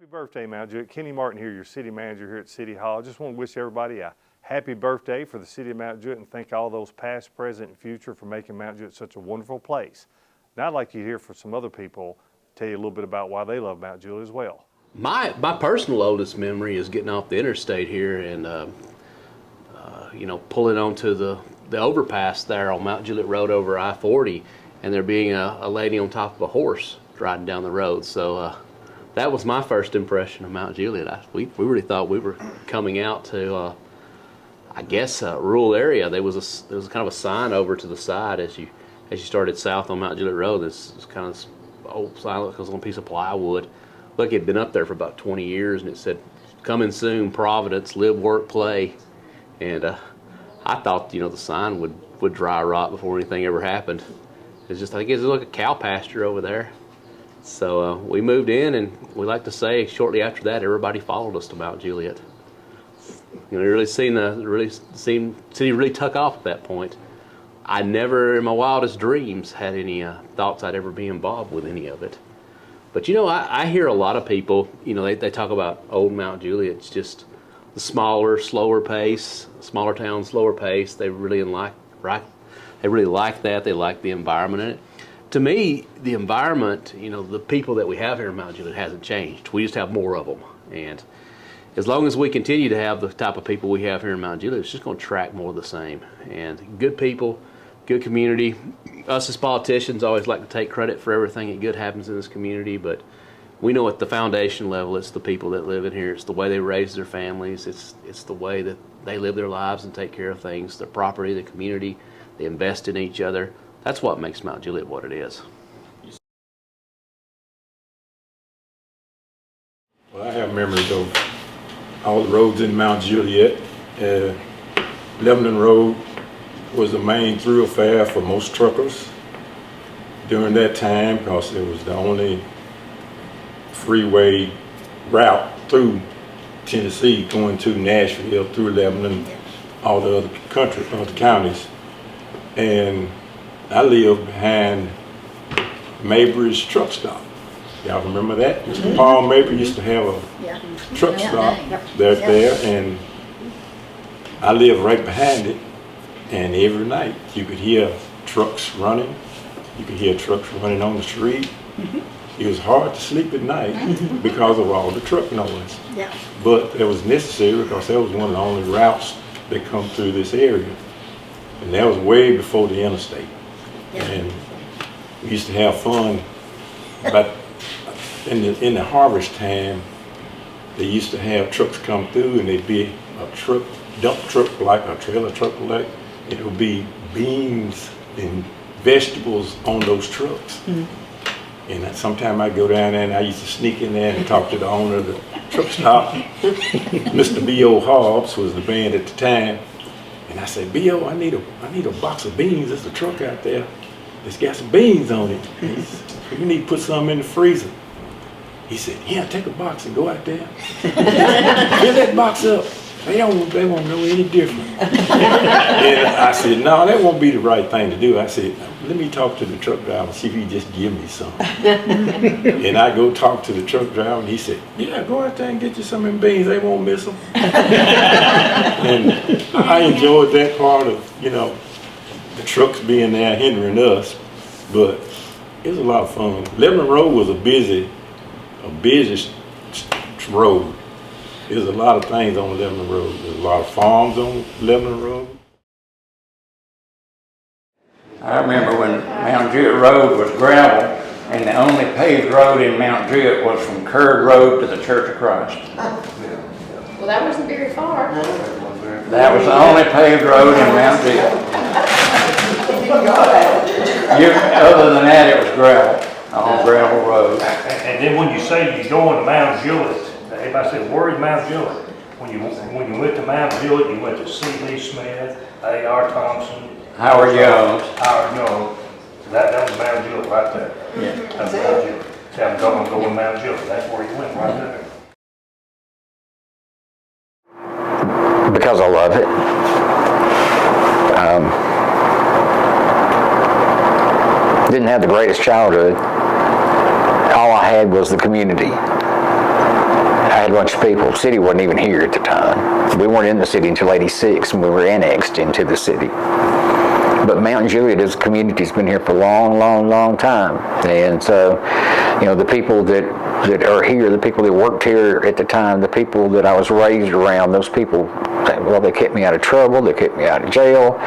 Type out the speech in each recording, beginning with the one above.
Happy birthday, Mount Juliet. Kenny Martin here, your city manager here at City Hall. I just want to wish everybody a happy birthday for the city of Mount Juliet and thank all those past, present, and future for making Mount Juliet such a wonderful place. Now I'd like you to hear from some other people, tell you a little bit about why they love Mount Juliet as well. My personal oldest memory is getting off the interstate here and pulling onto the overpass there on Mount Juliet Road over I-40, and there being a lady on top of a horse riding down the road. So that was my first impression of Mount Juliet. We really thought we were coming out to a rural area. There was kind of a sign over to the side as you started south on Mount Juliet Road. This kind of old sign that was on a piece of plywood. Look, it had been up there for about 20 years, and it said, "Coming soon, Providence, live, work, play." And I thought, the sign would dry rot before anything ever happened. I think it's like a cow pasture over there. So we moved in, and we like to say shortly after that, everybody followed us to Mount Juliet. Really seen the city really took off at that point. I never, in my wildest dreams, had any thoughts I'd ever be involved with any of it. But I hear a lot of people, they talk about old Mount Juliet. It's just the smaller, slower pace, smaller town, slower pace. They really like that. They like the environment in it. To me, the environment, the people that we have here in Mount Juliet hasn't changed. We just have more of them. And as long as we continue to have the type of people we have here in Mount Juliet, it's just going to attract more of the same. And good people, good community. Us as politicians always like to take credit for everything that good happens in this community, but we know at the foundation level, it's the people that live in here. It's the way they raise their families. It's the way that they live their lives and take care of things, their property, the community. They invest in each other. That's what makes Mount Juliet what it is. Well, I have memories of all the roads in Mount Juliet. Lebanon Road was the main thoroughfare for most truckers during that time because it was the only freeway route through Tennessee going to Nashville, through Lebanon, all the other counties. And I lived behind Mabry's truck stop. Y'all remember that? Mr. Paul Mabry used to have a truck stop there, and I lived right behind it. And every night you could hear trucks running. You could hear trucks running on the street. It was hard to sleep at night because of all the truck noise. Yeah. But it was necessary because that was one of the only routes that come through this area. And that was way before the interstate. Yeah. And we used to have fun. But in the harvest time, they used to have trucks come through, and they'd be a dump truck, like a trailer truck, like it would be beans and vegetables on those trucks. And sometime I'd go down there, and I used to sneak in there and talk to the owner of the truck stop. Mr. B.O. Hobbs was the band at the time. And I said, B.O., I need a box of beans. There's a truck out there that's got some beans on it. You need to put some in the freezer. He said, yeah, take a box and go out there. Fill that box up. They won't know any different. And I said, no, that won't be the right thing to do. I said, let me talk to the truck driver and see if he just give me some. And I go talk to the truck driver, and he said, yeah, go out there and get you some of them beans. They won't miss them. And I enjoyed that part of, the trucks being there hindering us, but it was a lot of fun. Lebanon Road was a busy road. There's a lot of things on Lebanon Road. There's a lot of farms on Lebanon Road. I remember when Mount Juliet Road was gravel, and the only paved road in Mount Juliet was from Curd Road to the Church of Christ. Well, that wasn't very far. That was the only paved road in Mount Juliet. Other than that, it was gravel, all gravel road. And then when you say you're going to Mount Juliet, everybody said, where is Mount Juliet? When you went to Mount Juliet, you went to C.B. Smith, A.R. Thompson, Howard Jones. That was Mount Juliet right there. Yeah. That's Mount Juliet. See, I'm going to Mount Juliet. That's where you went, right there. Because I love it. Didn't have the greatest childhood. All I had was the community. had a bunch of people. The city wasn't even here at the time. We weren't in the city until '86 when we were annexed into the city. But Mount Juliet as a community has been here for a long, long, long time. And so, you know, the people that are here, the people that worked here at the time, the people that I was raised around, those people, well, they kept me out of trouble, they kept me out of jail,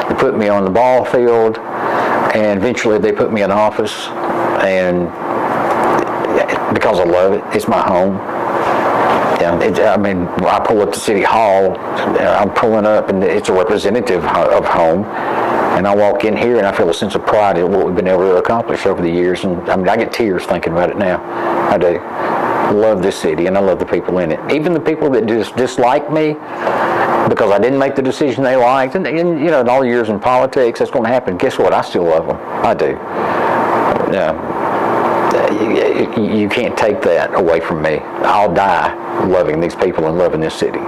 they put me on the ball field, and eventually they put me in office. And because I love it, it's my home. Yeah, I mean, I pull up to City Hall, I'm pulling up, and it's a representative of home. And I walk in here and I feel a sense of pride in what we've been able to accomplish over the years. And I mean, I get tears thinking about it now. I do. I love this city and I love the people in it. Even the people that just dislike me because I didn't make the decision they liked. And you know, in all the years in politics, that's going to happen. Guess what? I still love them. I do. You can't take that away from me. I'll die loving these people and loving this city.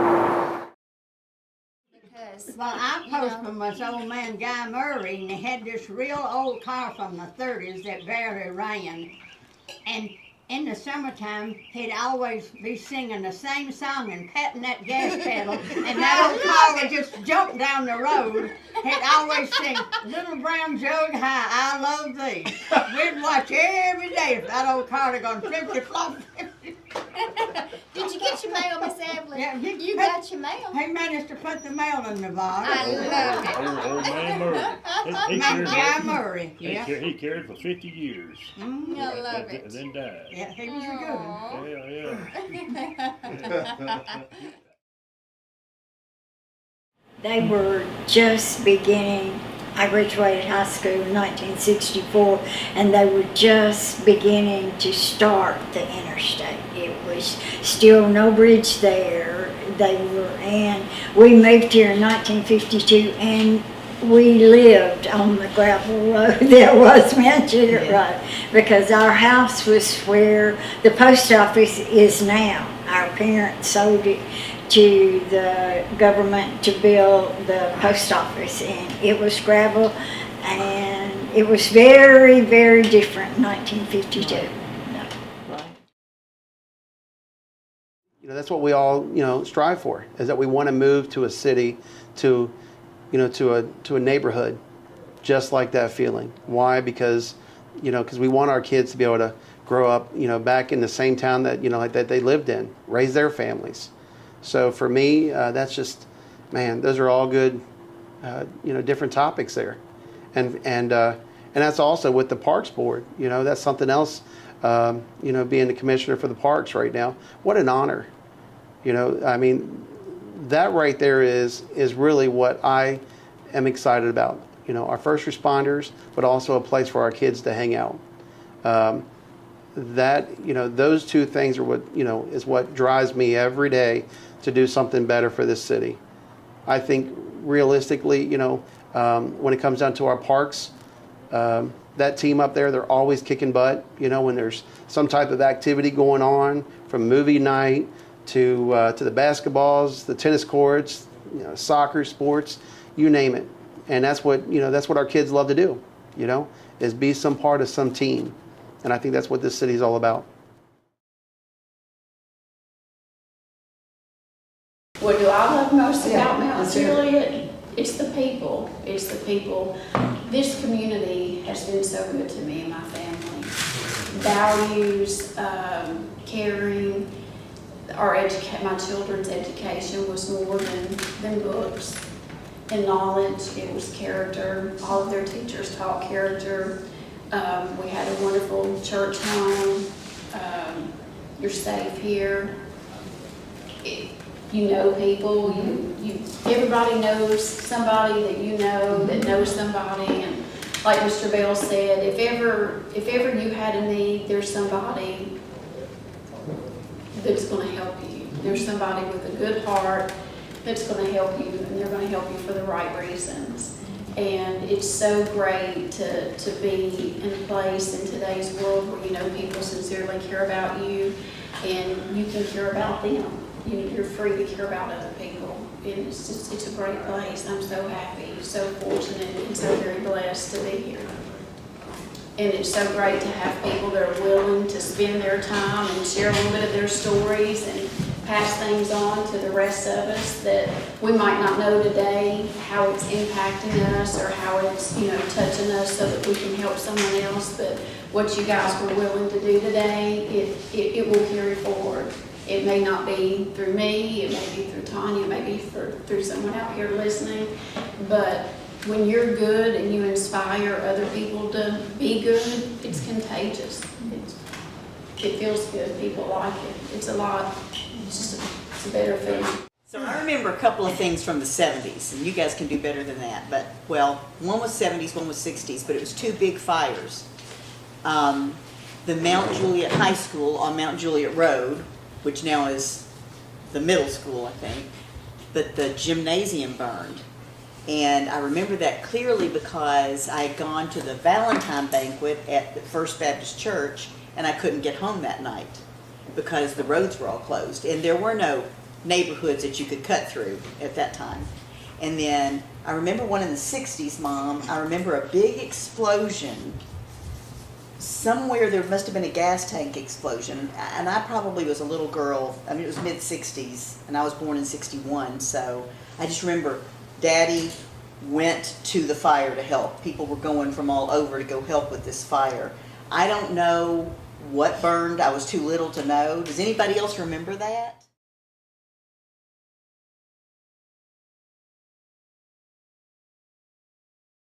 Well, I postman was old man Guy Murray, and he had this real old car from the 30s that barely ran. And in the summertime, he'd always be singing the same song and patting that gas pedal, and that old car would just jump down the road. He'd always sing, "Little brown jug, how I love thee." We'd watch every day if that old car had gone 50-flop. Did you get your mail, Miss Evelyn? Yeah, you got your mail. He managed to put the mail in the box. I love it. Old man Murray. Man Guy Murray, yeah. He carried for 50 years. I love And it. then died. Yeah, he was a good one. Yeah. They were just beginning. I graduated high school in 1964, and they were just beginning to start the interstate. It was still no bridge there. We moved here in 1952, and we lived on the gravel road that was Mount Juliet Road, because our house was where the post office is now. Our parents sold it to the government to build the post office, and it was gravel, and it was very, very different in 1952. You know, that's what we all, you know, strive for, is that we want to move to a city, to, you know, to a neighborhood just like that feeling. Why? Because, you know, because we want our kids to be able to grow up, you know, back in the same town that, you know, like that they lived in, raise their families. So for me, that's just, man, those are all good, you know, different topics there. And that's also with the Parks Board. You know, that's something else, you know, being the commissioner for the parks right now. What an honor. You know, I mean, that right there is really what I am excited about. You know, our first responders, but also a place for our kids to hang out. That, you know, those two things are what, you know, is what drives me every day to do something better for this city. I think realistically, you know, when it comes down to our parks, that team up there, they're always kicking butt. You know, when there's some type of activity going on, from movie night to the basketballs, the tennis courts, you know, soccer, sports, you name it. And that's what, you know, that's what our kids love to do, you know, is be some part of some team. And I think that's what this city is all about. What do I love most about Mount Juliet? It's the people. It's the people. This community has been so good to me and my family. Values, caring. My children's education was more than books and knowledge. It was character. All of their teachers taught character. We had a wonderful church home. You're safe here. You know people. Everybody knows somebody that you know that knows somebody. And like Mr. Bell said, if ever you had a need, there's somebody that's going to help you. There's somebody with a good heart that's going to help you, and they're going to help you for the right reasons. And it's so great to be in a place in today's world where you know people sincerely care about you, and you can care about them. You're free to care about other people. And it's a great place. I'm so happy, so fortunate, and so very blessed to be here. And it's so great to have people that are willing to spend their time and share a little bit of their stories and pass things on to the rest of us that we might not know today how it's impacting us or how it's, touching us so that we can help someone else. But what you guys were willing to do today, it will carry forward. It may not be through me, it may be through Tanya, it may be through someone out here listening, but when you're good and you inspire other people to be good, it's contagious. It feels good. People like it. It's a lot. It's a better feeling. So I remember a couple of things from the 70s, and you guys can do better than that. But, well, one was 70s, one was 60s, but it was two big fires. The Mount Juliet High School on Mount Juliet Road, which now is the middle school, I think, but the gymnasium burned. And I remember that clearly because I had gone to the Valentine banquet at the First Baptist Church, and I couldn't get home that night because the roads were all closed. And there were no neighborhoods that you could cut through at that time. And then I remember one in the 60s, Mom. I remember a big explosion. Somewhere there must have been a gas tank explosion. And I probably was a little girl. I mean, it was mid-60s, and I was born in 61. So I just remember Daddy went to the fire to help. People were going from all over to go help with this fire. I don't know what burned. I was too little to know. Does anybody else remember that?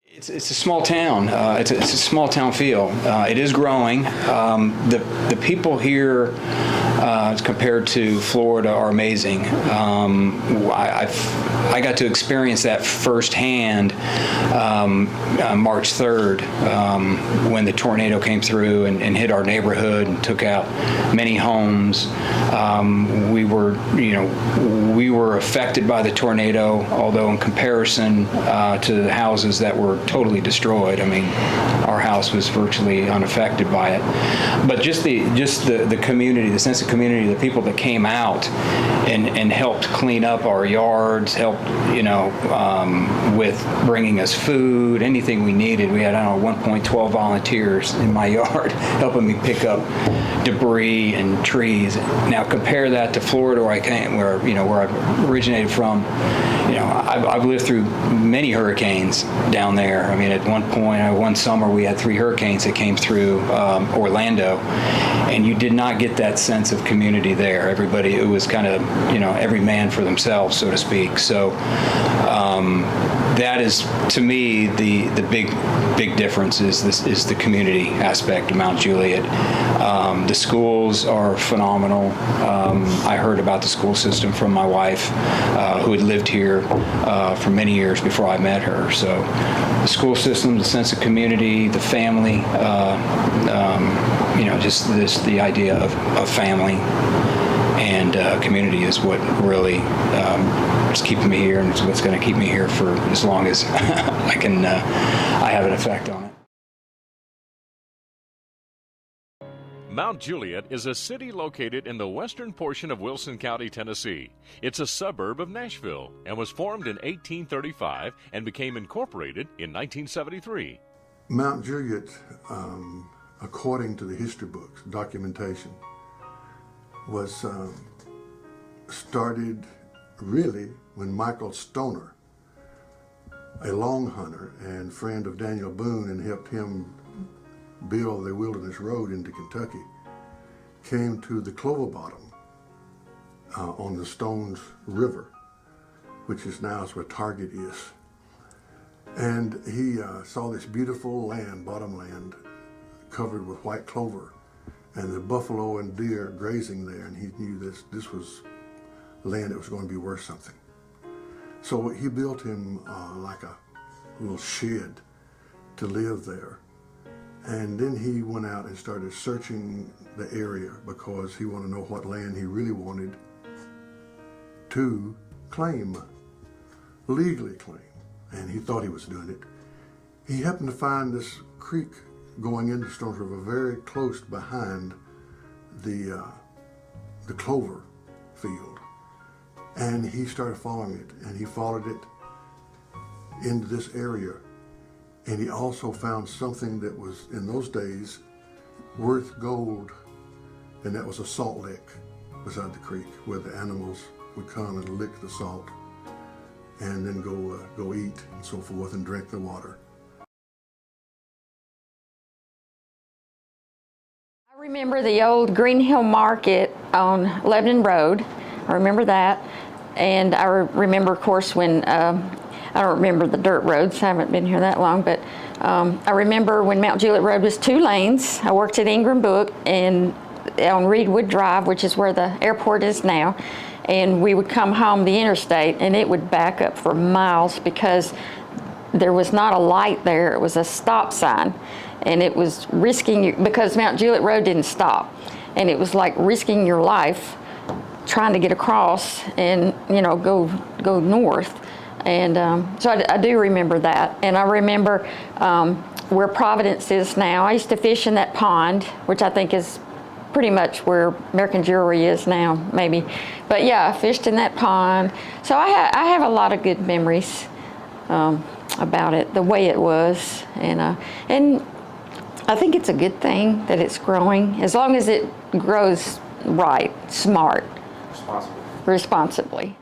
It's a small town. It's a small town feel. It is growing. The people here, compared to Florida, are amazing. I got to experience that firsthand on March 3rd when the tornado came through and hit our neighborhood and took out many homes. We were affected by the tornado, although in comparison to the houses that were totally destroyed. I mean, our house was virtually unaffected by it. But just the community, the sense of community, the people that came out and helped clean up our yards, helped, with bringing us food, anything we needed. We had, 1.12 volunteers in my yard helping me pick up debris and trees. Now compare that to Florida, where I came, where I originated from. I've lived through many hurricanes down there. I mean, at one point, one summer, we had 3 hurricanes that came through Orlando, and you did not get that sense of community there. Everybody, it was kind of, every man for themselves, so to speak. So that is, to me, the big difference is the community aspect of Mount Juliet. The schools are phenomenal. I heard about the school system from my wife, who had lived here for many years before I met her. So the school system, the sense of community, the family, just the idea of family and community is what really is keeping me here, and it's what's going to keep me here for as long as I have an effect on it. Mount Juliet is a city located in the western portion of Wilson County, Tennessee. It's a suburb of Nashville and was formed in 1835 and became incorporated in 1973. Mount Juliet, according to the history books, documentation, was started really when Michael Stoner, a long hunter and friend of Daniel Boone and helped him build the Wilderness Road into Kentucky, came to the Clover Bottom on the Stones River, which is now where Target is. And he saw this beautiful land, bottomland, covered with white clover, and the buffalo and deer grazing there, and he knew this was land that was going to be worth something. So he built him like a little shed to live there. And then he went out and started searching the area because he wanted to know what land he really wanted to claim, legally claim. And he thought he was doing it. He happened to find this creek going into Stones River very close behind the clover field. And he started following it, and he followed it into this area. And he also found something that was, in those days, worth gold, and that was a salt lick, beside the creek where the animals would come and lick the salt and then go eat and so forth and drink the water. I remember the old Green Hill Market on Lebanon Road. I remember that. And I remember, of course, when, I don't remember the dirt roads, I haven't been here that long, but I remember when Mount Juliet Road was 2 lanes. I worked at Ingram Book and on Reedwood Drive, which is where the airport is now. And we would come home the interstate and it would back up for miles because there was not a light there, it was a stop sign. And it was risking, because Mount Juliet Road didn't stop. And it was like risking your life trying to get across and, you know, go north. And so I do remember that. And I remember where Providence is now. I used to fish in that pond, which I think is pretty much where American Jewelry is now, maybe. But yeah, I fished in that pond. So I have a lot of good memories about it, the way it was. And I think it's a good thing that it's growing, as long as it grows right, smart. Responsibly.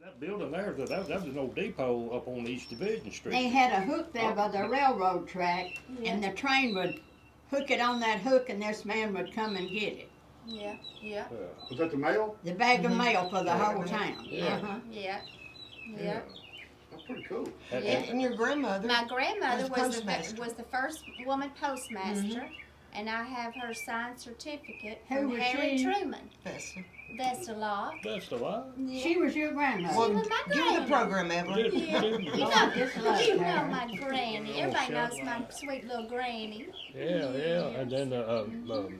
That building there, that was an old depot up on East Division Street. They had a hook there by the railroad track, and the train would hook it on that hook, and this man would come and get it. Yeah, yeah. Was that the mail? The bag of mail for the whole town. Yeah, Uh-huh. yeah, yeah. That's pretty cool. Yeah. And your grandmother? My grandmother was postmaster. the first woman postmaster, and I have her signed certificate Who from was Harry she? Truman. Vesta. Vesta Law. That's the lie. Yeah. She was your grandmother. Well, was my give her the grandma. program, Evelyn. Yeah. You just love know her. my granny. Everybody knows my sweet little granny. Yeah. And then Mary Poe.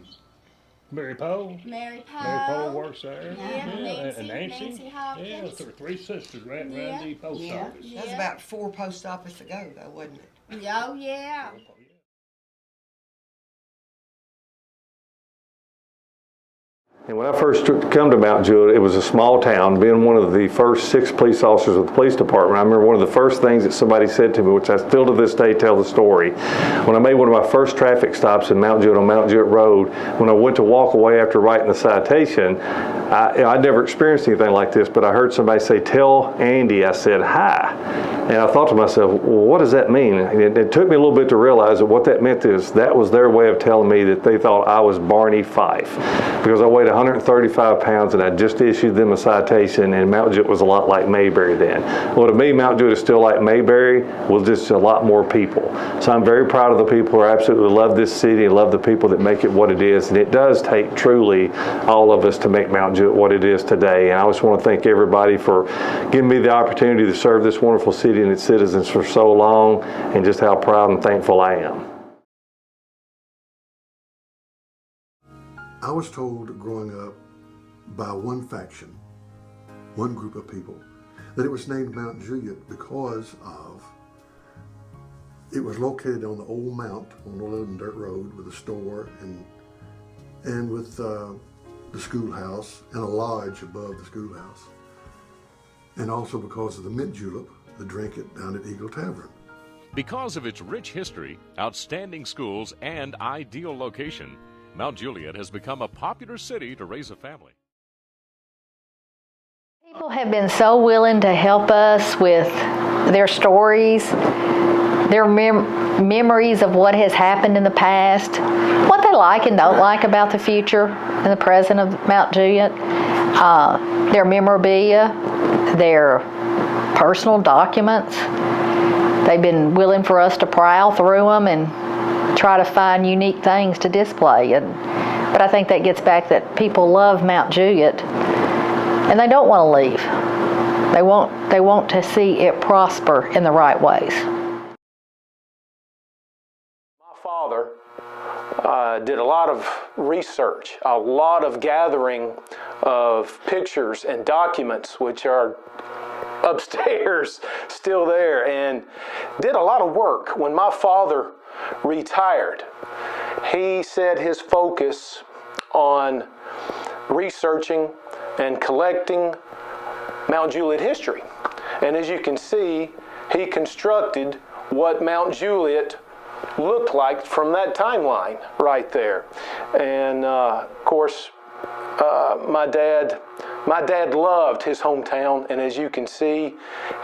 Mary Poe. Mary Poe works there. Yeah, And Nancy Hawkins. Yeah, there were 3 sisters right around the post Yeah. office. That was about 4 post office ago, though, wasn't it? Oh, yeah. And when I first come to Mount Juliet, it was a small town. Being one of the first 6 police officers with the police department, I remember one of the first things that somebody said to me, which I still to this day tell the story, when I made one of my first traffic stops in Mount Juliet on Mount Juliet Road, when I went to walk away after writing the citation, I'd never experienced anything like this, but I heard somebody say, "Tell Andy I said hi." And I thought to myself, well, what does that mean? And it took me a little bit to realize that what that meant is that was their way of telling me that they thought I was Barney Fife, because I weighed 135 pounds and I just issued them a citation, and Mount Juliet was a lot like Mayberry then. Well, to me, Mount Juliet is still like Mayberry with just a lot more people. So I'm very proud of the people who absolutely love this city and love the people that make it what it is. And it does take truly all of us to make Mount Juliet what it is today. And I just want to thank everybody for giving me the opportunity to serve this wonderful city and its citizens for so long, and just how proud and thankful I am. I was told growing up by one faction, one group of people, that it was named Mount Juliet because of it was located on the old mount on the little dirt road with a store and with the schoolhouse and a lodge above the schoolhouse. And also because of the mint julep, the drink it down at Eagle Tavern. Because of its rich history, outstanding schools, and ideal location, Mount Juliet has become a popular city to raise a family. People have been so willing to help us with their stories, their memories of what has happened in the past, what they like and don't like about the future and the present of Mount Juliet, their memorabilia, their personal documents. They've been willing for us to prowl through them and try to find unique things to display. But I think that gets back that people love Mount Juliet and they don't want to leave. They want to see it prosper in the right ways. My father did a lot of research, a lot of gathering of pictures and documents, which are upstairs still there, and did a lot of work. When my father retired, he set his focus on researching and collecting Mount Juliet history. And as you can see, he constructed what Mount Juliet looked like from that timeline right there. And of course, my dad loved his hometown, and as you can see,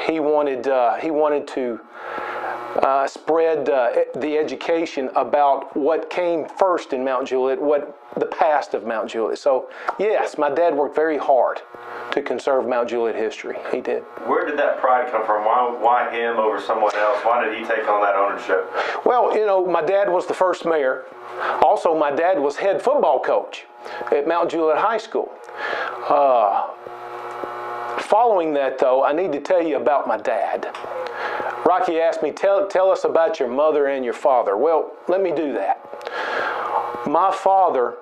he wanted to spread the education about what came first in Mount Juliet, what the past of Mount Juliet. So yes, my dad worked very hard to conserve Mount Juliet history. He did. Where did that pride come from? Why him over someone else? Why did he take on that ownership? Well, you know, my dad was the first mayor. Also, my dad was head football coach at Mount Juliet High School. Following that, though, I need to tell you about my dad. Rocky asked me, tell us about your mother and your father. Well, let me do that. My father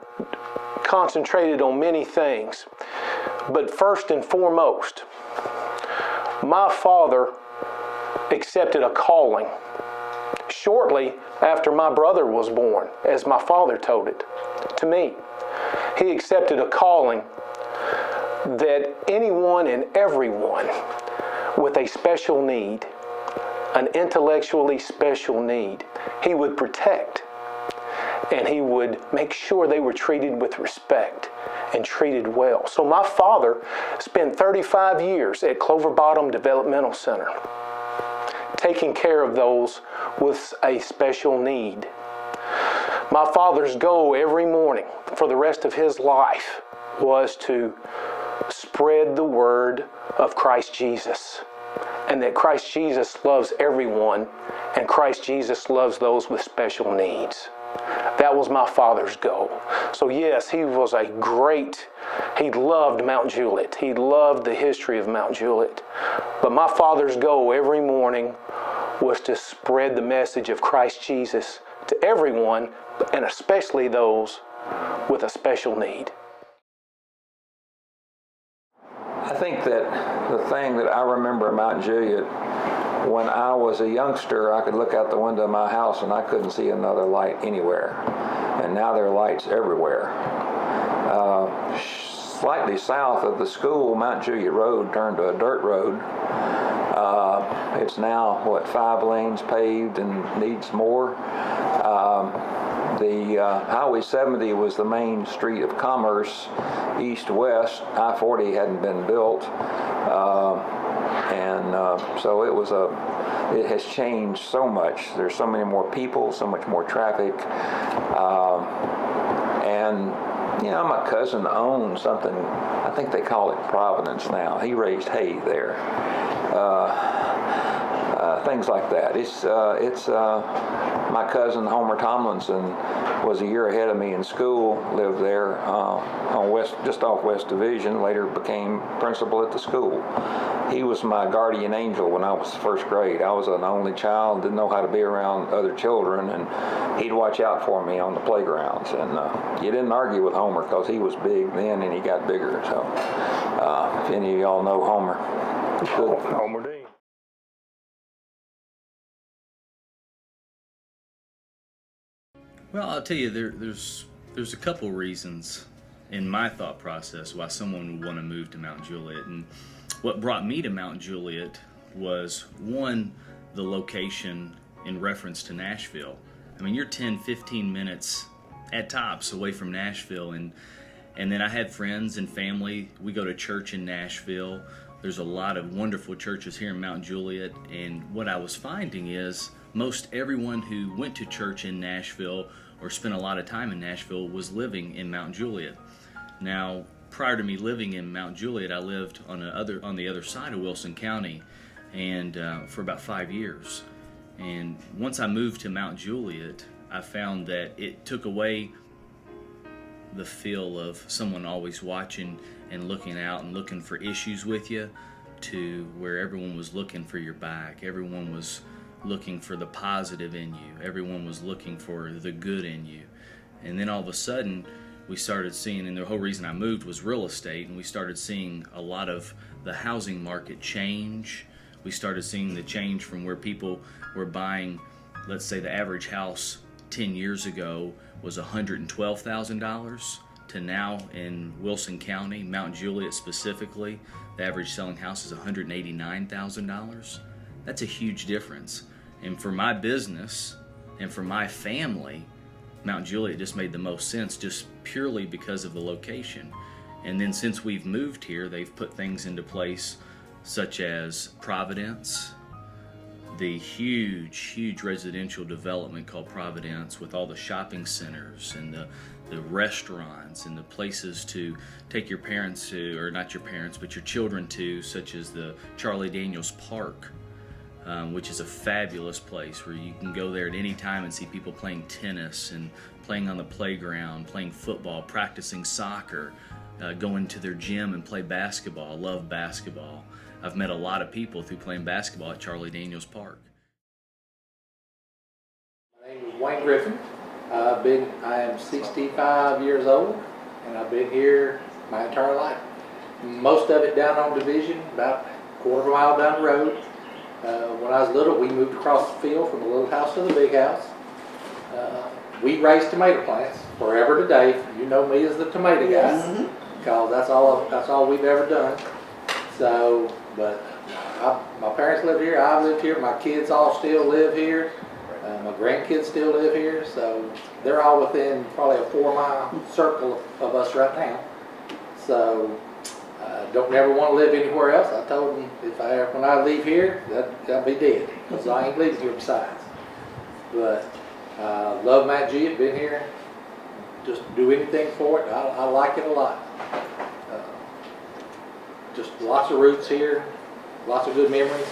concentrated on many things, but first and foremost, my father accepted a calling shortly after my brother was born, as my father told it to me. He accepted a calling that anyone and everyone with a special need, an intellectually special need, he would protect, and he would make sure they were treated with respect and treated well. So my father spent 35 years at Clover Bottom Developmental Center, taking care of those with a special need. My father's goal every morning for the rest of his life was to spread the word of Christ Jesus, and that Christ Jesus loves everyone, and Christ Jesus loves those with special needs. That was my father's goal. So yes, he loved Mount Juliet. He loved the history of Mount Juliet. But my father's goal every morning was to spread the message of Christ Jesus to everyone, and especially those with a special need. I think that the thing that I remember about Juliet, when I was a youngster, I could look out the window of my house and I couldn't see another light anywhere. And now there are lights everywhere. Slightly south of the school, Mount Juliet Road turned to a dirt road. It's now, 5 lanes paved and needs more. The Highway 70 was the main street of commerce, east-west. I-40 hadn't been built. So it has changed so much. There's so many more people, so much more traffic. My cousin owns something, I think they call it Providence now. He raised hay there. Things like that. My cousin Homer Tomlinson was a year ahead of me in school, lived there just off West Division, later became principal at the school. He was my guardian angel when I was first grade. I was an only child, didn't know how to be around other children, and he'd watch out for me on the playgrounds. And you didn't argue with Homer because he was big then and he got bigger. So if any of y'all know Homer, Homer Dean. Well, I'll tell you, there's a couple reasons in my thought process why someone would want to move to Mount Juliet. And what brought me to Mount Juliet was, one, the location in reference to Nashville. I mean, you're 10, 15 minutes at tops away from Nashville. And then I had friends and family. We go to church in Nashville. There's a lot of wonderful churches here in Mount Juliet. And what I was finding is most everyone who went to church in Nashville or spent a lot of time in Nashville was living in Mount Juliet. Now, prior to me living in Mount Juliet, I lived on the other side of Wilson County, and for about 5 years. And once I moved to Mount Juliet, I found that it took away the feel of someone always watching and looking out and looking for issues with you, to where everyone was looking for your back. Everyone was looking for the positive in you. Everyone was looking for the good in you. And then all of a sudden, we started seeing, and the whole reason I moved was real estate, and we started seeing a lot of the housing market change. We started seeing the change from where people were buying, let's say the average house 10 years ago was $112,000 to now in Wilson County, Mount Juliet specifically, the average selling house is $189,000. That's a huge difference. And for my business, And for my family, Mount Juliet just made the most sense just purely because of the location. And then since we've moved here, they've put things into place such as Providence, the huge residential development called Providence with all the shopping centers and the restaurants and the places to take your parents to, or not your parents, but your children to, such as the Charlie Daniels Park, which is a fabulous place where you can go there at any time and see people playing tennis and playing on the playground, playing football, practicing soccer, going to their gym and play basketball. I love basketball. I've met a lot of people through playing basketball at Charlie Daniels Park. My name is Wayne Griffin. I am 65 years old, and I've been here my entire life. Most of it down on Division, about a quarter of a mile down the road. When I was little, we moved across the field from the little house to the big house. We raised tomato plants forever today. You know me as the tomato guy, because that's all we've ever done. So, but my parents live here, I've lived here, my kids all still live here. My grandkids still live here, so they're all within probably a 4-mile circle of us right now. So, don't never want to live anywhere else. I told them when I leave here, I'll be dead, because I ain't leaving here besides. But love Mount Juliet, been here, just do anything for it. I like it a lot. Just lots of roots here, lots of good memories.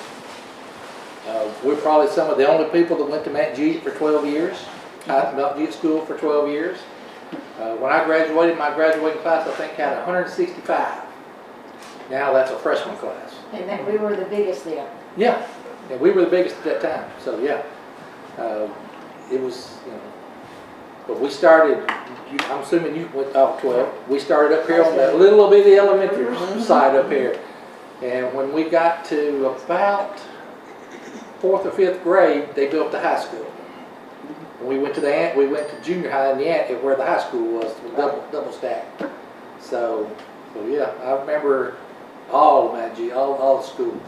We're probably some of the only people that went to Mount Juliet for 12 years. I went to Mount Juliet School for 12 years. When I graduated, my graduating class I think had 165. Now that's a freshman class. And then we were the biggest then. Yeah, and we were the biggest at that time. So yeah, it was, but we started, I'm assuming you went off 12. We started up here on that little bitty elementary side up here. And when we got to about 4th or 5th grade, they built the high school. When we went to junior high in the ant where the high school was double stacked. So yeah, I remember all of Mount Juliet, all the schools.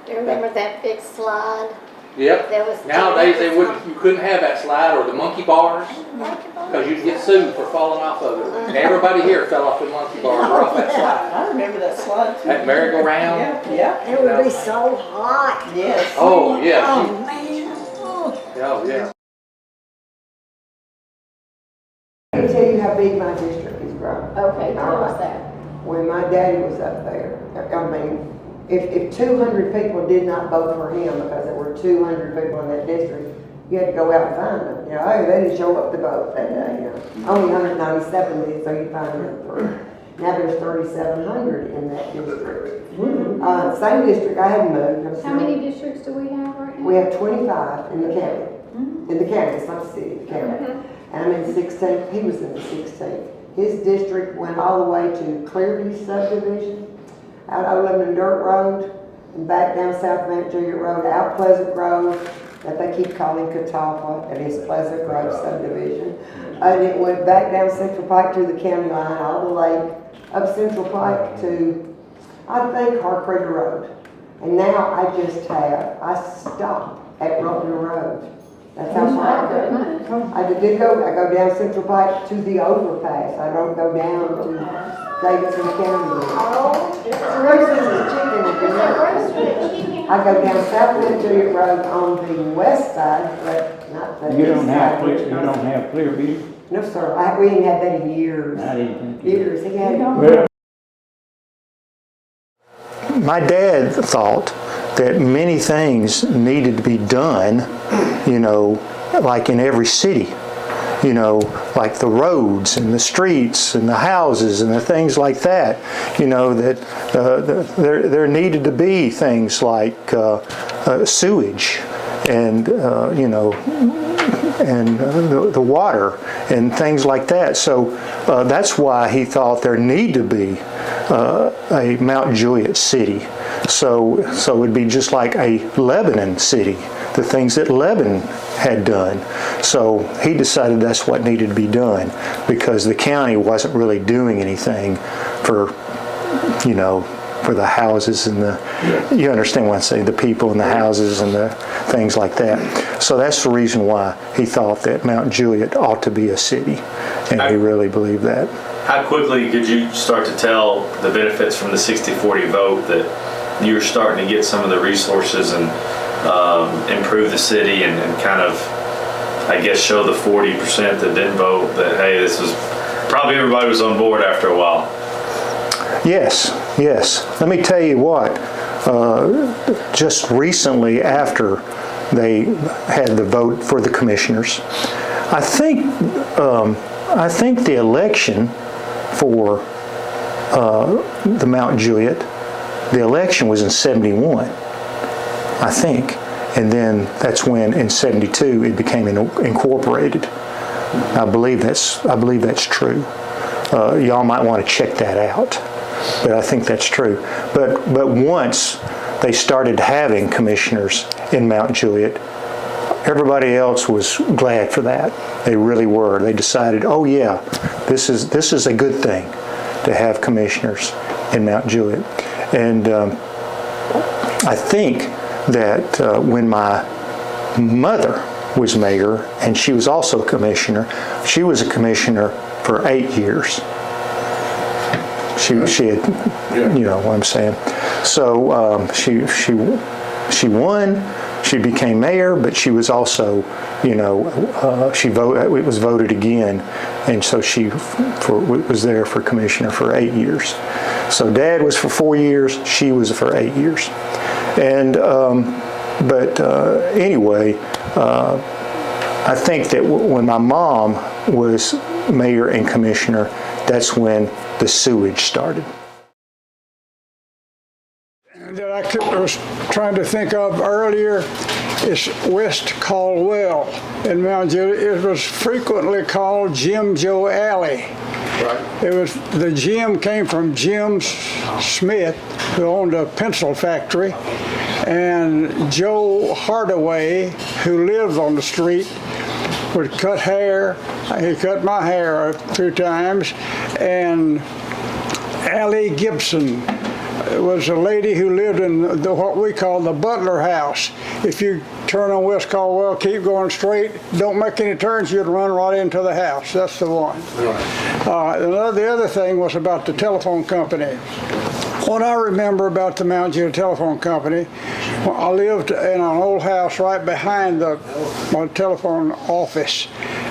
Do you remember that big slide? Yep. Nowadays you couldn't have that slide or the monkey bars because you'd get sued for falling off of it. And everybody here fell off the monkey bars or off that slide. I remember that slide too. That merry-go-round. Yeah. It would be so hot. Yes. Oh yeah. Oh man. Oh yeah. Let me tell you how big my district is grown. Okay, tell us that. When my daddy was up there, I mean, if 200 people did not vote for him because there were 200 people in that district, you had to go out and find them. Hey, they didn't show up to vote that day. Only 197 did, so you find them for. Now there's 3,700 in that district. Same district, I hadn't moved. How many districts do we have right now? We have 25 in the county. In the county, it's not the city, the county. And I'm in 16th, he was in the 16th. His district went all the way to Clearview subdivision, out of Lebanon Dirt Road, and back down South Mount Juliet Road, out Pleasant Grove, that they keep calling Catawba, and it's Pleasant Grove subdivision. And it went back down Central Pike to the county line, all the way up Central Pike to, I think, Harcreager Road. And now I stop at Rockland Road. That's how far I go. I go down Central Pike to the overpass. I don't go down to Davidson County. Oh, I go down South Mount Juliet Road on the west side, but not the east side. You don't have Clearview? No, sir. We ain't had that in years. I didn't think years. He had My dad thought that many things needed to be done, like in every city, like the roads and the streets and the houses and the things like that, that there needed to be things like sewage and, and the water and things like that. So that's why he thought there needed to be a Mount Juliet city. So it'd be just like a Lebanon city, the things that Lebanon had done. So he decided that's what needed to be done because the county wasn't really doing anything for for the houses and you understand what I say, the people and the houses and the things like that. So that's the reason why he thought that Mount Juliet ought to be a city, and he really believed that. How quickly could you start to tell the benefits from the 60-40 vote that you were starting to get some of the resources and improve the city and kind of, I guess, show the 40% that didn't vote that, hey, this was, probably everybody was on board after a while? Yes. Let me tell you what, just recently after they had the vote for the commissioners, I think the election for the Mount Juliet, the election was in 71, I think. And then that's when in 72 it became incorporated. I believe that's true. Y'all might want to check that out, but I think that's true. But once they started having commissioners in Mount Juliet, everybody else was glad for that. They really were. They decided, oh yeah, this is a good thing to have commissioners in Mount Juliet. And I think that when my mother was mayor, and she was also a commissioner, she was a commissioner for 8 years. She had, you know what I'm saying. So she won. She became mayor, but she was also, you know, it was voted again, and so she was there for commissioner for 8 years. So Dad was for 4 years. She was for 8 years. And anyway, I think that when my mom was mayor and commissioner, that's when the sewage started. That I was trying to think of earlier is West Caldwell in Mount Juliet. It was frequently called Jim Joe Alley. Right. It was, the Jim came from Jim Smith, who owned a pencil factory, and Joe Hardaway, who lived on the street, would cut hair. He cut my hair a few times, and Allie Gibson was a lady who lived in what we call the Butler House. If you turn on West Caldwell, keep going straight, don't make any turns, you'd run right into the house. That's the one. The other thing was about the telephone company. What I remember about the Mount Juliet Telephone Company, I lived in an old house right behind my telephone office,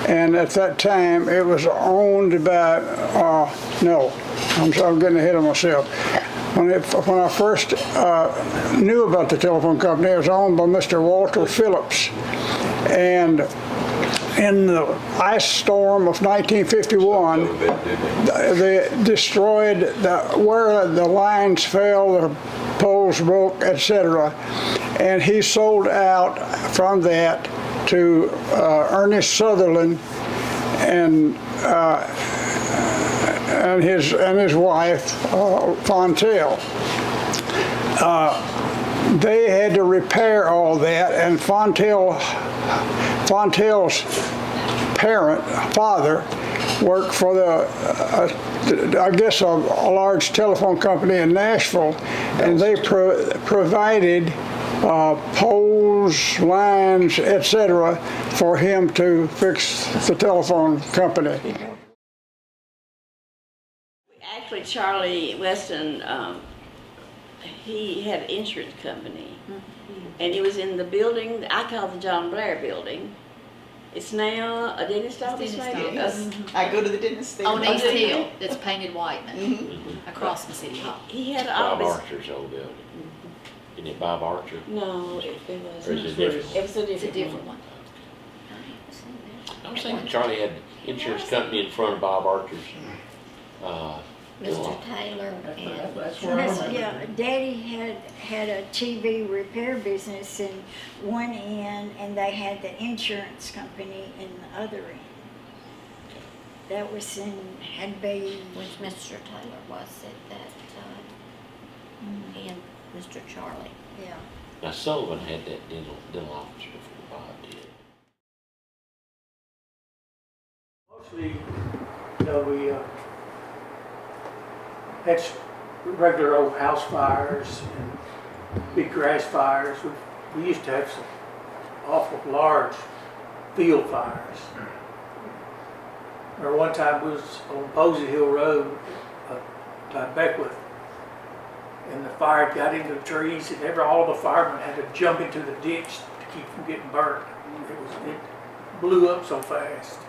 and at that time it was owned by, I'm getting ahead of myself. When I first knew about the telephone company, it was owned by Mr. Walter Phillips. And in the ice storm of 1951, they destroyed where the lines fell, the poles broke, etc. And he sold out from that to Ernest Sutherland and his wife, Fontel. They had to repair all that, and Fontel's father worked for I guess a large telephone company in Nashville, and they provided poles, lines, etc. for him to fix the telephone company. Actually, Charlie Weston, he had an insurance company, and he was in the building I call the John Blair building. It's now a dentist office, maybe? I go to the dentist there. On East Hill, that's painted white, across from City Hall. He had Bob office. Archer's old building. Isn't it Bob Archer? No, it wasn't. Or is it different? It was a It's a different one. I was thinking Charlie had insurance company in front of Bob Archer's. Mr. Taylor and That's where I remember. yeah, Daddy had a TV repair business in one end, and they had the insurance company in the other end. That was had been Which Mr. Taylor was at that time, and Mr. Charlie. Yeah. Now Sullivan had that dental office before Bob did. Mostly, we had regular old house fires and big grass fires. We used to have some awful large field fires. Or one time we was on Posey Hill Road by Beckwith, and the fire got into the trees, and all the firemen had to jump into the ditch to keep from getting burnt. It blew up so fast.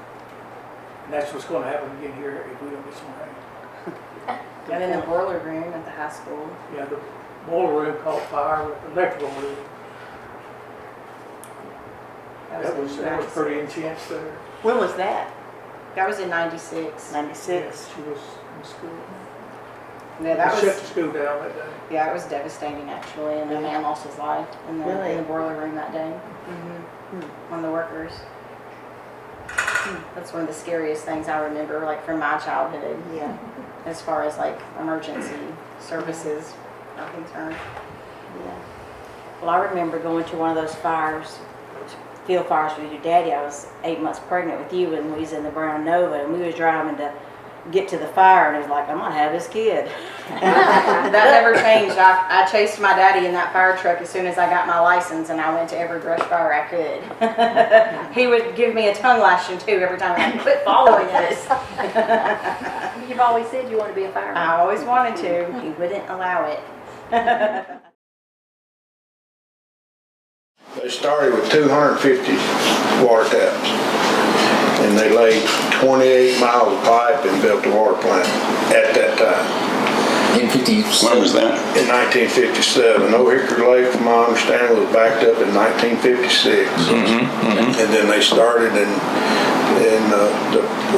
And that's what's going to happen again here if we don't get some rain. And in the boiler room at the high school. Yeah, the boiler room caught fire with the electrical room. That was pretty intense there. When was that? That was in 96. 96. Yes, she was in school. Yeah, that They was. shut the school down that day. Yeah, it was devastating actually, and the man lost his life in the boiler room that day. One of the workers. That's one of the scariest things I remember, like from my childhood. Yeah. As far as like emergency services are concerned. Yeah. Well, I remember going to one of those fires, field fires with your daddy. I was 8 months pregnant with you, and we was in the Brown Nova, and we was driving to get to the fire, and it was like, I'm gonna have this kid. That never changed. I chased my daddy in that fire truck as soon as I got my license, and I went to every brush fire I could. He would give me a tongue lashing too every time I quit following us. You've always said you want to be a fireman. I always wanted to. He wouldn't allow it. They started with 250 water taps, and they laid 28 miles of pipe and built a water plant at that time. In 57? When was that? In 1957. Old Hickory Lake, from my understanding, was backed up in 1956. And then they started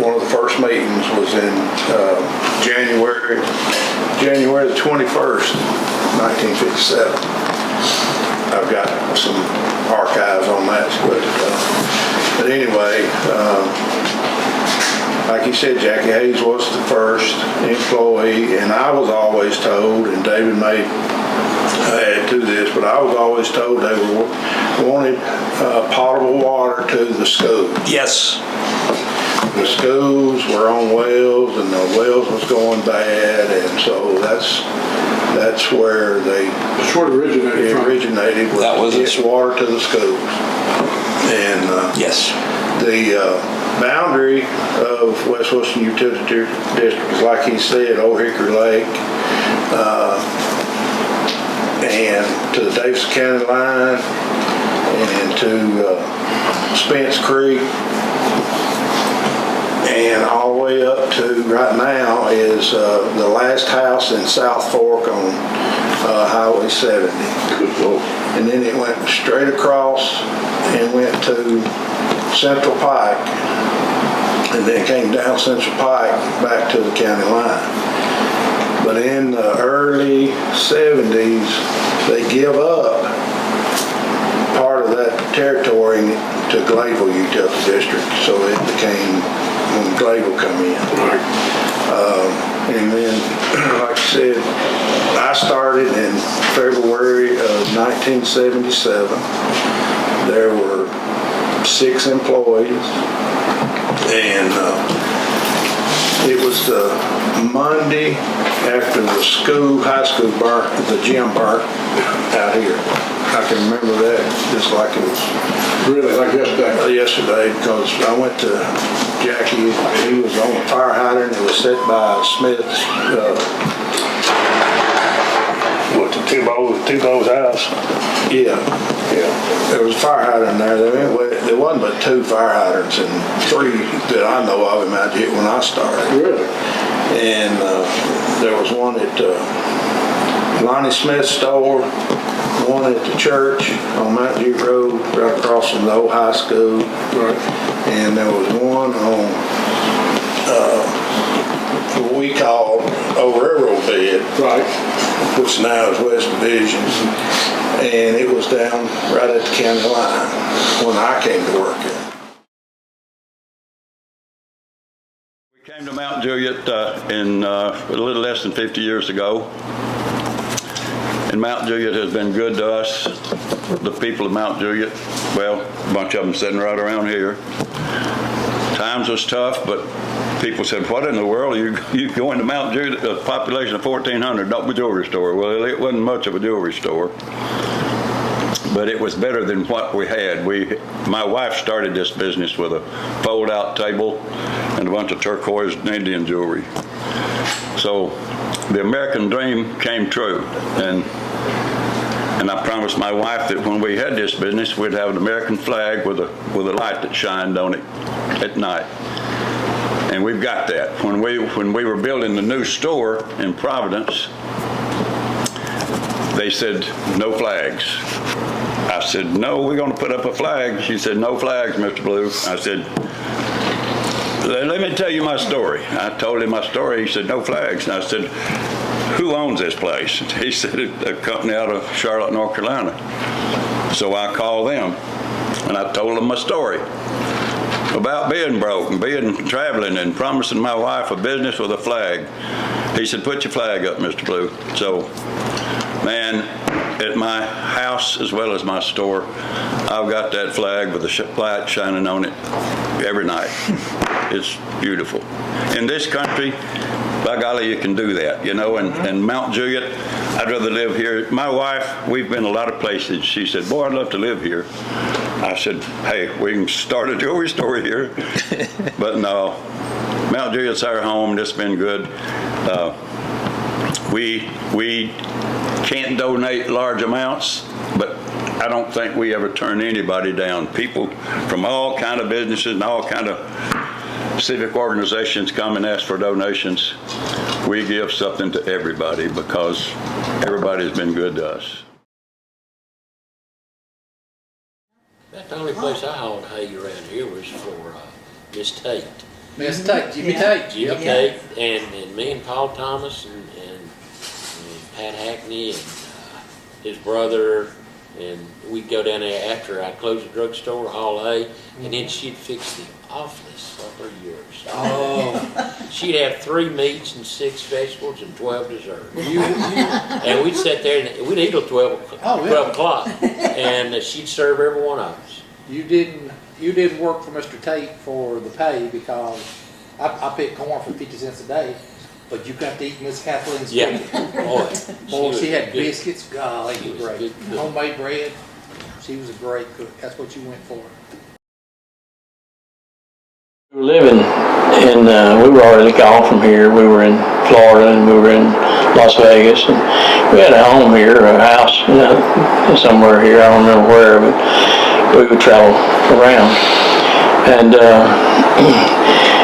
one of the first meetings was in January the 21st, 1957. I've got some archives on that, but anyway, like you said, Jackie Hayes was the first employee, and I was always told, and David may add to this, but I was always told they wanted potable water to the schools. Yes. The schools were on wells, and the wells was going bad, and so that's where That's where it originated from. That was its water to the schools. And yes, the boundary of West Wilson Utility District is, like he said, Old Hickory Lake, and to the Davidson County line, and to Spence Creek, and all the way up to right now is the last house in South Fork on Highway 70. And then it went straight across and went to Central Pike, and then came down Central Pike back to the county line. But in the early 70s, they give up part of that territory to Glayville Utility District, so it became when Glayville come in. And then, like I said, I started in February of 1977. There were 6 employees, and it was the Monday after the high school burnt, the gym burnt out here. I can remember that just like it was really like yesterday. Yesterday, because I went to Jackie. He was on a fire hydrant. It was set by Smith's. What, the two Bo's house? Yeah. There was a fire hydrant there. There wasn't but 2 fire hydrants, and 3 that I know of in Mount Juliet when I started. Really? And there was one at Lonnie Smith's store, one at the church on Mount Juliet Road, right across from the old high school. Right. And there was one on what we call Old Railroad Bed, right, which now is West Division. And it was down right at the county line when I came to work there. We came to Mount Juliet in a little less than 50 years ago. And Mount Juliet has been good to us. The people of Mount Juliet, well, a bunch of them sitting right around here. Times was tough, but people said, what in the world are you going to Mount Juliet, a population of 1,400, not a jewelry store? Well, it wasn't much of a jewelry store, but it was better than what we had. My wife started this business with a fold-out table and a bunch of turquoise and Indian jewelry. So the American dream came true, and I promised my wife that when we had this business, we'd have an American flag with a light that shined on it at night. And we've got that. When we were building the new store in Providence, they said, no flags. I said, no, we're going to put up a flag. She said, no flags, Mr. Blue. I said, let me tell you my story. I told him my story. He said, no flags. And I said, who owns this place? He said, a company out of Charlotte, North Carolina. So I called them, and I told them my story about being broke and being traveling and promising my wife a business with a flag. He said, put your flag up, Mr. Blue. So, man, at my house as well as my store, I've got that flag with the light shining on it every night. It's beautiful. In this country, by golly, you can do that, you know, and Mount Juliet, I'd rather live here. My wife, we've been a lot of places. She said, boy, I'd love to live here. I said, hey, we can start a jewelry store here. But no, Mount Juliet's our home. It's been good. We can't donate large amounts, but I don't think we ever turn anybody down. People from all kind of businesses and all kind of civic organizations come and ask for donations. We give something to everybody because everybody's been good to us. That's the only place I hauled hay around here was for Miss Tate. Miss Tate, Jimmy Tate. Jimmy Tate, and me and Paul Thomas and Pat Hackney and his brother, and we'd go down there after I closed the drugstore, haul hay, and then she'd fix the awfulest of her years. Oh. She'd have 3 meats and 6 vegetables and 12 desserts. And we'd sit there and we'd eat till 12 o'clock, and she'd serve every one of us. You didn't work for Mr. Tate for the pay because I picked corn for 50 cents a day. But you got to eat Miss Kathleen's cooking. Boy, she had biscuits. Golly, they were great. Homemade bread. She was a great cook. That's what you went for. We were living in, we were already gone from here. We were in Florida and we were in Las Vegas. And we had a home here, a house, somewhere here. I don't remember where, but we would travel around. And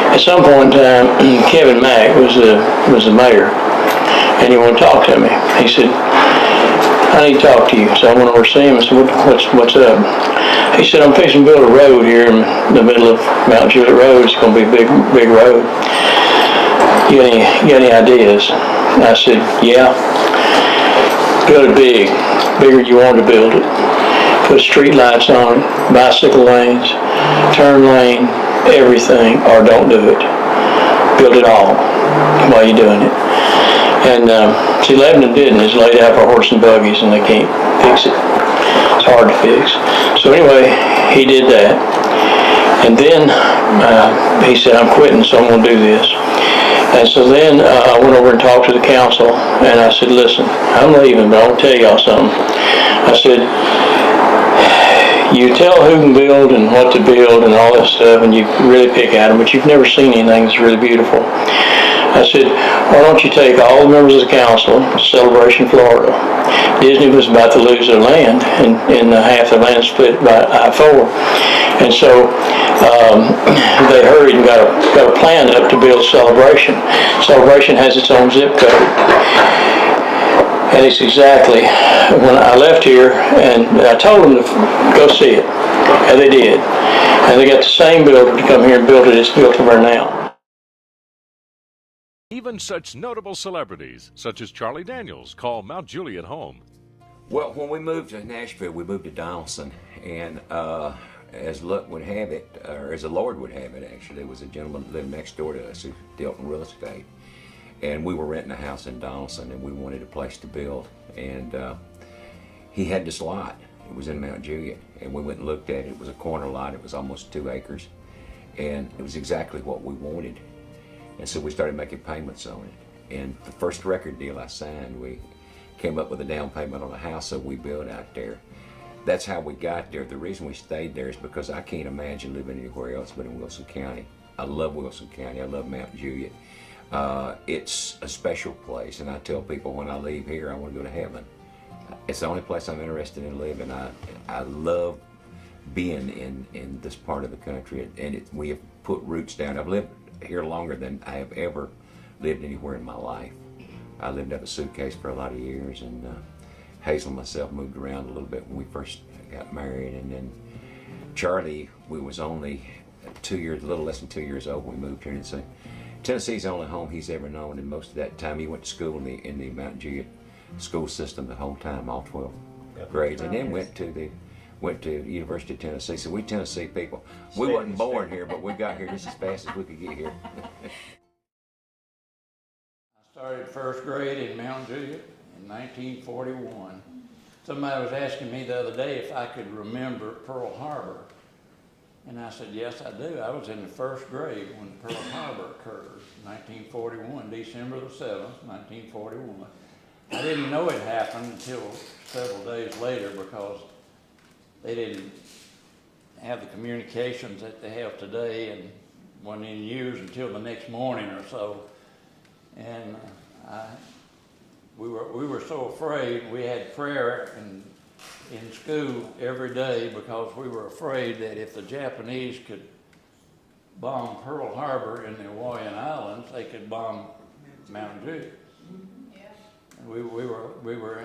at some point in time, Kevin Mack was the mayor, and he wanted to talk to me. He said, I need to talk to you. So I went over to see him and said, what's up? He said, I'm fixing to build a road here in the middle of Mount Juliet Road. It's going to be a big road. You got any ideas? And I said, yeah. Build it big, bigger than you want to build it. Put street lights on it, bicycle lanes, turn lane, everything, or don't do it. Build it all while you're doing it. And see, Lebanon didn't. It's laid out for horse and buggies, and they can't fix it. It's hard to fix. So anyway, he did that. And then he said, I'm quitting, so I'm going to do this. And so then I went over and talked to the council, and I said, listen, I'm leaving, but I want to tell y'all something. I said, you tell who can build and what to build and all that stuff, and you really pick at them, but you've never seen anything that's really beautiful. I said, why don't you take all the members of the council to Celebration, Florida. Disney was about to lose their land, and half the land split by I-4. And so they hurried and got a plan up to build Celebration. Celebration has its own zip code. And it's exactly when I left here, and I told them to go see it, and they did. And they got the same builder to come here and build it. It's built to there now. Even such notable celebrities, such as Charlie Daniels, call Mount Juliet home. Well, when we moved to Nashville, we moved to Donaldson, and as luck would have it, or as the Lord would have it, actually, there was a gentleman that lived next door to us who dealt in real estate. And we were renting a house in Donaldson, and we wanted a place to build. And he had this lot. It was in Mount Juliet, and we went and looked at it. It was a corner lot. It was almost 2 acres, and it was exactly what we wanted. And so we started making payments on it. And the first record deal I signed, we came up with a down payment on a house that we built out there. That's how we got there. The reason we stayed there is because I can't imagine living anywhere else but in Wilson County. I love Wilson County. I love Mount Juliet. It's a special place, and I tell people when I leave here, I want to go to heaven. It's the only place I'm interested in living. I love being in this part of the country, and we have put roots down. I've lived here longer than I have ever lived anywhere in my life. I lived out of a suitcase for a lot of years, and Hazel and myself moved around a little bit when we first got married, and then Charlie, we was only 2 years, a little less than 2 years old when we moved here. And Tennessee's the only home he's ever known, and most of that time he went to school in the Mount Juliet school system the whole time, all 12 grades, and then went to the University of Tennessee. So we Tennessee people, we wasn't born here, but we got here just as fast as we could get here. I started first grade in Mount Juliet in 1941. Somebody was asking me the other day if I could remember Pearl Harbor. And I said, yes, I do. I was in the first grade when Pearl Harbor occurred, 1941, December the 7th, 1941. I didn't know it happened until several days later because they didn't have the communications that they have today and wasn't in use until the next morning or so. And we were so afraid. We had prayer in school every day because we were afraid that if the Japanese could bomb Pearl Harbor in the Hawaiian Islands, they could bomb Mount Juliet. We were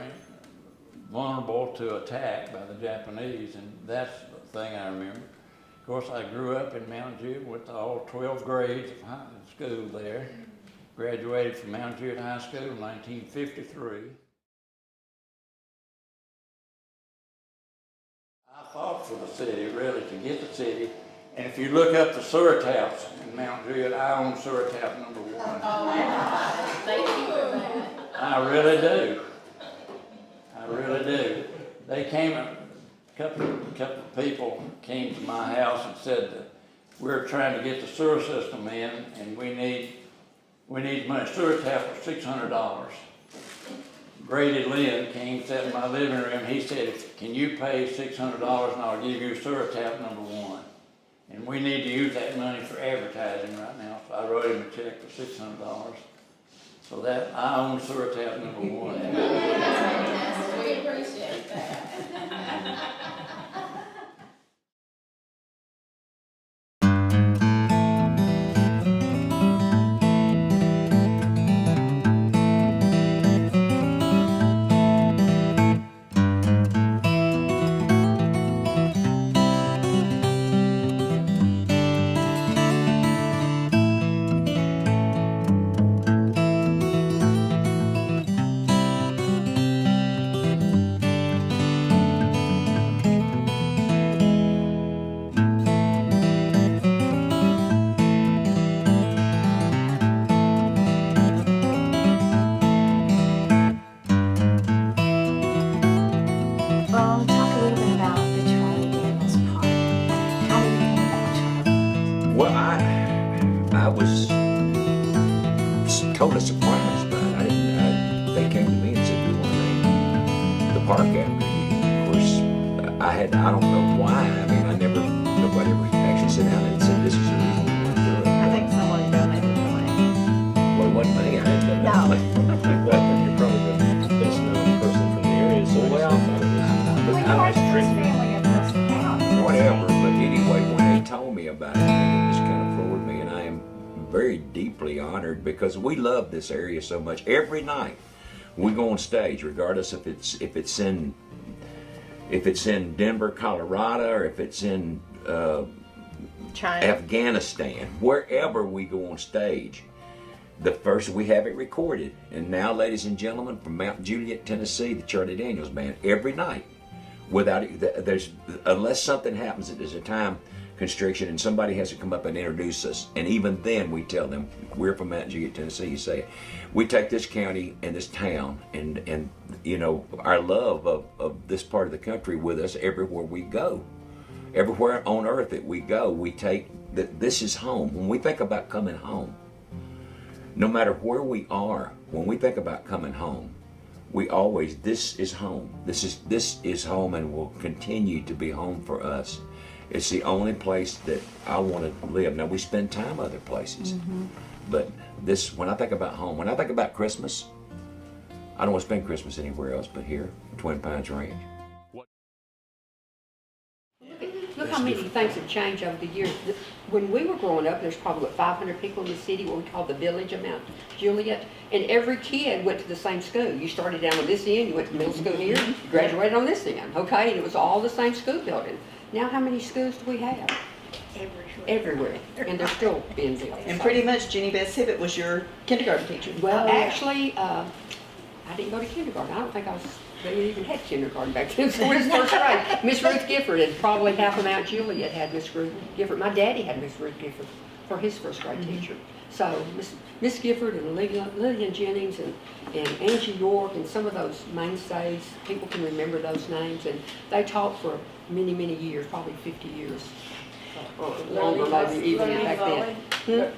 vulnerable to attack by the Japanese, and that's the thing I remember. Of course, I grew up in Mount Juliet, went to all 12 grades of school there, graduated from Mount Juliet High School in 1953. I fought for the city, really, to get the city. And if you look up the sewer taps in Mount Juliet, I own sewer tap number 1. Thank you. I really do. I really do. They came, a couple of people came to my house and said that we're trying to get the sewer system in and we need money. Sewer tap was $600. Grady Lynn came, sat in my living room. He said, can you pay $600 and I'll give you sewer tap number 1. And we need to use that money for advertising right now. So I wrote him a check for $600. So that I own sewer tap number 1. We appreciate that. I was totally surprised by it. They came to me and said, we want to name the park after you. Of course, I don't know why. I mean, nobody ever actually sat down and said, this is the reason we want to do it. I think someone donated the money. Well, it wasn't me. I didn't know. No. You're probably the best known person from the area, so whatever, but anyway, when they told me about it, it just kind of floored me, and I am very deeply honored because we love this area so much. Every night we go on stage, regardless if it's in Denver, Colorado, or if it's in China, Afghanistan, wherever we go on stage. We have it recorded, and now, ladies and gentlemen, from Mount Juliet, Tennessee, the Charlie Daniels Band, every night. Unless something happens that there's a time constriction and somebody has to come up and introduce us, and even then we tell them we're from Mount Juliet, Tennessee. You say it. We take this county and this town and our love of this part of the country with us everywhere we go, everywhere on earth that we go. We take that this is home. When we think about coming home, no matter where we are, when we think about coming home, we always, this is home. This is home and will continue to be home for us. It's the only place that I want to live. Now, we spend time other places, but this, when I think about home, when I think about Christmas, I don't want to spend Christmas anywhere else but here, Twin Pines Ranch. Look how many things have changed over the years. When we were growing up, there's probably 500 people in the city, what we call the village of Mount Juliet, and every kid went to the same school. You started down on this end, you went to middle school here, you graduated on this end, okay? And it was all the same school building. Now how many schools do we have? Everywhere. And they're still being built. And pretty much Jenny Beth Hibbett was your kindergarten teacher. Well, actually, I didn't go to kindergarten. I don't think they even had kindergarten back then, so it was first grade. Miss Ruth Gifford, and probably half of Mount Juliet had Miss Ruth Gifford. My daddy had Miss Ruth Gifford for his first grade teacher. So Miss Gifford and Lillian Jennings and Angie York and some of those mainstays, people can remember those names, and they taught for many, many years, probably 50 years. Or longer, maybe even back then.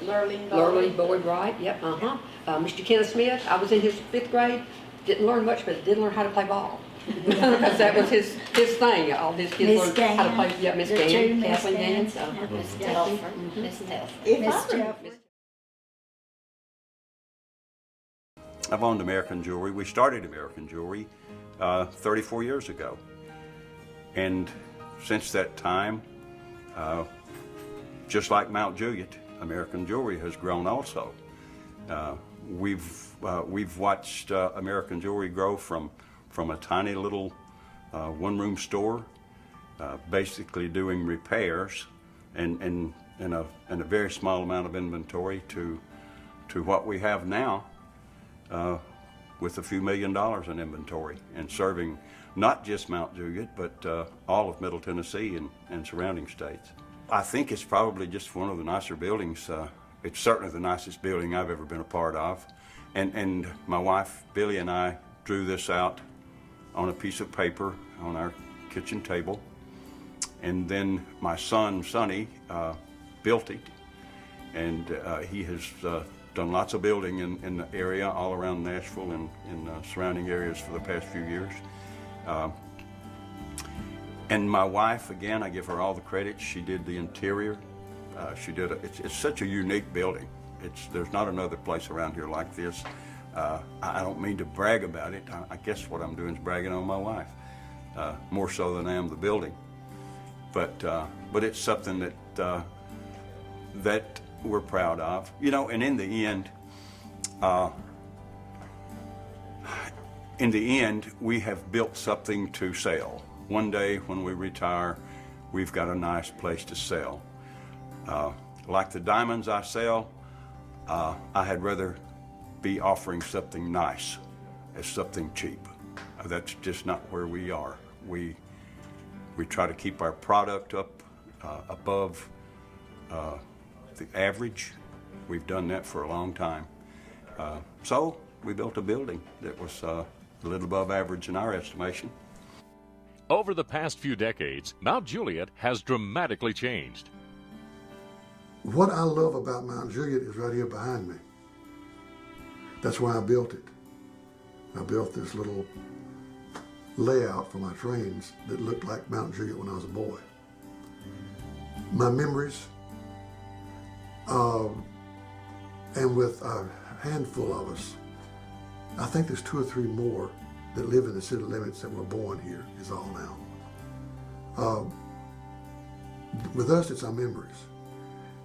Lurleen Boyd, right? Yep, Mr. Kenneth Smith, I was in his 5th grade. Didn't learn much, but didn't learn how to play ball. Because that was his thing. All his kids learned how to play. Yeah, Miss Gann, Kathleen Gann. Miss Telford. Miss Telford. I've owned American Jewelry. We started American Jewelry 34 years ago. And since that time, just like Mount Juliet, American Jewelry has grown also. We've watched American Jewelry grow from a tiny little one-room store, basically doing repairs and a very small amount of inventory to what we have now with a few $1 million in inventory and serving not just Mount Juliet, but all of Middle Tennessee and surrounding states. I think it's probably just one of the nicer buildings. It's certainly the nicest building I've ever been a part of. And my wife, Billy, and I drew this out on a piece of paper on our kitchen table. And then my son, Sonny, built it. And he has done lots of building in the area all around Nashville and in surrounding areas for the past few years. And my wife, again, I give her all the credit. She did the interior. It's such a unique building. There's not another place around here like this. I don't mean to brag about it. I guess what I'm doing is bragging on my wife, more so than I am the building. But it's something that we're proud of, you know. And in the end, we have built something to sell. One day when we retire, we've got a nice place to sell. Like the diamonds I sell, I had rather be offering something nice as something cheap. That's just not where we are. We try to keep our product up above the average. We've done that for a long time. So we built a building that was a little above average in our estimation. Over the past few decades, Mount Juliet has dramatically changed. What I love about Mount Juliet is right here behind me. That's why I built it. I built this little layout for my trains that looked like Mount Juliet when I was a boy. My memories, and with a handful of us, I think there's 2 or 3 more that live in the city limits that were born here, is all now. With us, it's our memories.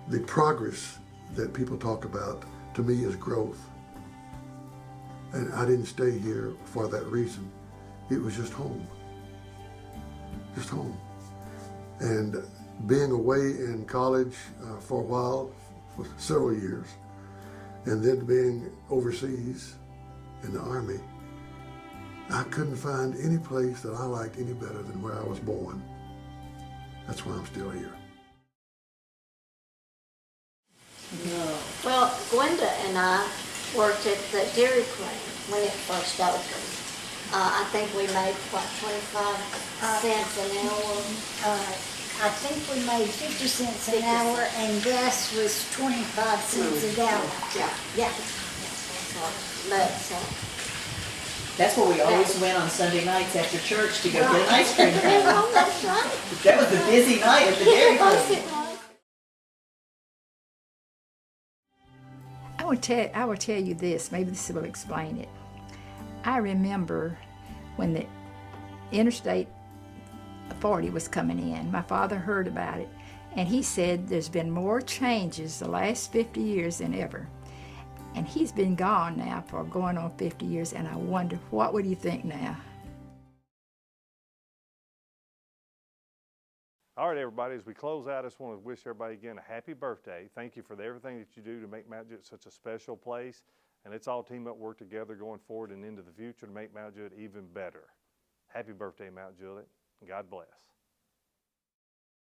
The progress that people talk about, to me, is growth. And I didn't stay here for that reason. It was just home. Just home. And being away in college for a while, for several years, and then being overseas in the Army, I couldn't find any place that I liked any better than where I was born. That's why I'm still here. Well, Glenda and I worked at the Dairy Queen when it first opened. I think we made, what, 25 cents an hour? I think we made 50 cents an hour, and gas was 25 cents a gallon. Yeah. But, That's where we always went on Sunday nights after church to go get an ice cream cone. well, that's right. That was the busy night at the Dairy Queen. I will tell you this, maybe this will explain it. I remember when the Interstate 40 was coming in, my father heard about it, and he said there's been more changes the last 50 years than ever. And he's been gone now for going on 50 years, and I wonder, what would you think now? All right, everybody, as we close out, I just want to wish everybody again a happy birthday. Thank you for everything that you do to make Mount Juliet such a special place. And let's all team up, work together going forward and into the future to make Mount Juliet even better. Happy birthday, Mount Juliet. God bless.